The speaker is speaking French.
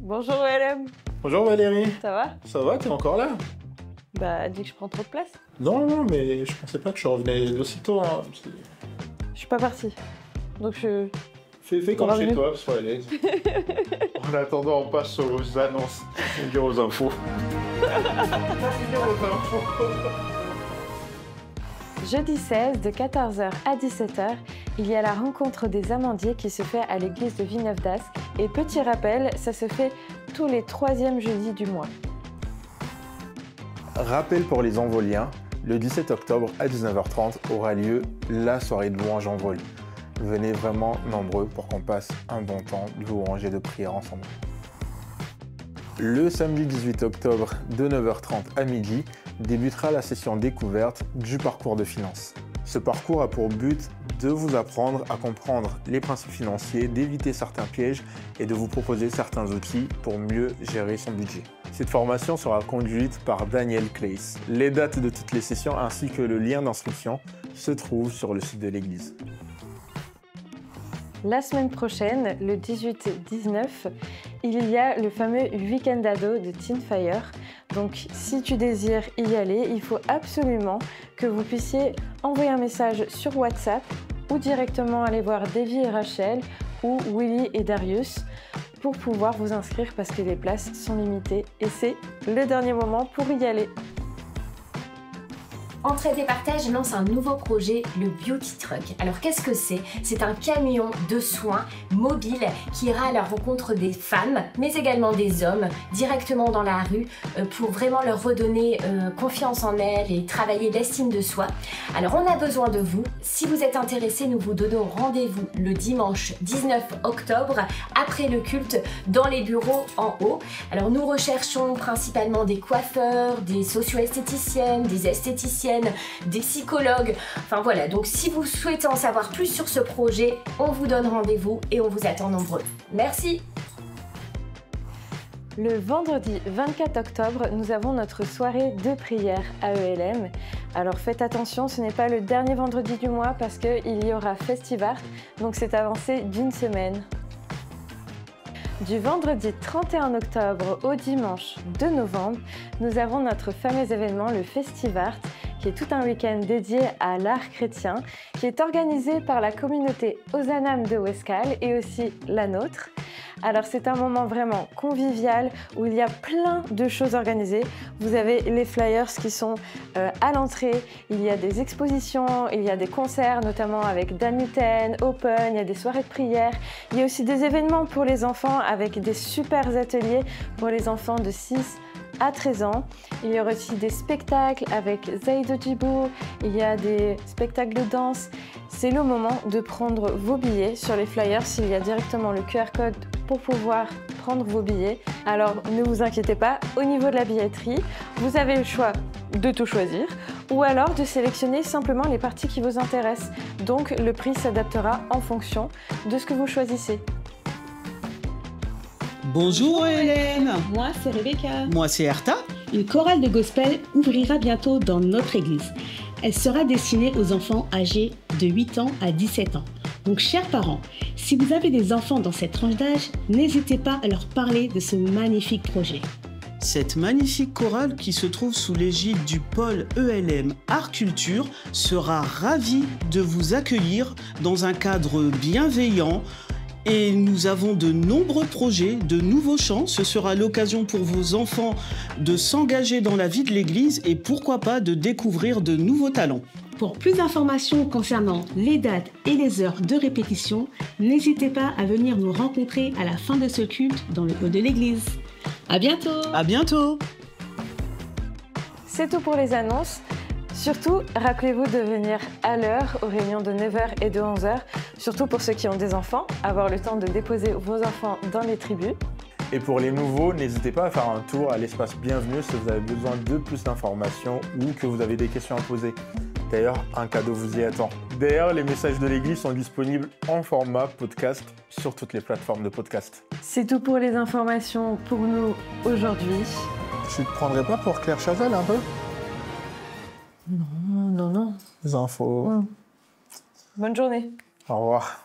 Bonjour OLM. Bonjour Valérie. Ça va? Ça va, t'es encore là? Bah, dis que je prends trop de place. Non, mais je pensais pas que je revenais aussitôt. Hein. Je suis pas partie. Donc je... Fais comme chez toi, sois à l'aise. En attendant, on passe aux annonces. On vient aux infos. Jeudi 16, de 14h à 17h, il y a la rencontre des amandiers qui se fait à l'église de Villeneuve-d'Ascq. Et petit rappel, ça se fait tous les 3e jeudis du mois. Rappel pour les envoliens, le 17 octobre à 19h30 aura lieu la soirée de louange en vol. Venez vraiment nombreux pour qu'on passe un bon temps de louange et de prière ensemble. Le samedi 18 octobre de 9h30 à midi débutera la session découverte du parcours de finance. Ce parcours a pour but de vous apprendre à comprendre les principes financiers, d'éviter certains pièges et de vous proposer certains outils pour mieux gérer son budget. Cette formation sera conduite par Daniel Claes. Les dates de toutes les sessions ainsi que le lien d'inscription se trouvent sur le site de l'église. La semaine prochaine, le 18-19, il y a le fameux week-end ado de Teen Fire. Donc si tu désires y aller, il faut absolument que vous puissiez envoyer un message sur WhatsApp ou directement aller voir Davy et Rachel ou Willy et Darius pour pouvoir vous inscrire parce que les places sont limitées et c'est le dernier moment pour y aller. Entraide et Partage lance un nouveau projet, le Beauty Truck. Alors qu'est-ce que c'est? C'est un camion de soins mobile qui ira à la rencontre des femmes, mais également des hommes, directement dans la rue, pour vraiment leur redonner confiance en elles et travailler l'estime de soi. Alors on a besoin de vous. Si vous êtes intéressés, nous vous donnons rendez-vous le dimanche 19 octobre, après le culte, dans les bureaux en haut. Alors nous recherchons principalement des coiffeurs, des socio-esthéticiennes, des esthéticiennes, des psychologues, enfin voilà, donc si vous souhaitez en savoir plus sur ce projet, on vous donne rendez-vous et on vous attend nombreux. Merci. Le vendredi 24 octobre, nous avons notre soirée de prière à ELM. Alors faites attention, ce n'est pas le dernier vendredi du mois parce qu'il y aura Festivart, donc c'est avancé d'une semaine. Du vendredi 31 octobre au dimanche 2 novembre, nous avons notre fameux événement, le Festivart, qui est tout un week-end dédié à l'art chrétien, qui est organisé par la communauté Ozanam de Ouescale et aussi la nôtre. Alors c'est un moment vraiment convivial où il y a plein de choses organisées. Vous avez les flyers qui sont à l'entrée, il y a des expositions, il y a des concerts notamment avec Danuten, Open, il y a des soirées de prière. Il y a aussi des événements pour les enfants avec des super ateliers pour les enfants de 6 à 13 ans. Il y aura aussi des spectacles avec Zaïdo Djibou, il y a des spectacles de danse. C'est le moment de prendre vos billets sur les flyers, il y a directement le QR code pour pouvoir prendre vos billets. Alors ne vous inquiétez pas, au niveau de la billetterie, vous avez le choix de tout choisir ou alors de sélectionner simplement les parties qui vous intéressent. Donc le prix s'adaptera en fonction de ce que vous choisissez. Bonjour Hélène. Moi c'est Rebecca. Moi c'est Erta. Une chorale de gospel ouvrira bientôt dans notre église. Elle sera destinée aux enfants âgés de 8 ans à 17 ans. Donc chers parents, si vous avez des enfants dans cette tranche d'âge, n'hésitez pas à leur parler de ce magnifique projet. Cette magnifique chorale qui se trouve sous l'égide du pôle ELM Art Culture sera ravie de vous accueillir dans un cadre bienveillant. Et nous avons de nombreux projets, de nouveaux chants. Ce sera l'occasion pour vos enfants de s'engager dans la vie de l'Église et pourquoi pas de découvrir de nouveaux talents. Pour plus d'informations concernant les dates et les heures de répétition, n'hésitez pas à venir nous rencontrer à la fin de ce culte dans le hall de l'Église. À bientôt! À bientôt! C'est tout pour les annonces. Surtout, rappelez-vous de venir à l'heure aux réunions de 9h et de 11h, surtout pour ceux qui ont des enfants, avoir le temps de déposer vos enfants dans les tribus. Et pour les nouveaux, n'hésitez pas à faire un tour à l'espace Bienvenue si vous avez besoin de plus d'informations ou que vous avez des questions à poser. D'ailleurs, un cadeau vous y attend. D'ailleurs, les messages de l'église sont disponibles en format podcast sur toutes les plateformes de podcast. C'est tout pour les informations pour nous aujourd'hui. Tu te prendrais pas pour Claire Chazal un peu? Non. Les infos. Bonne journée. Au revoir.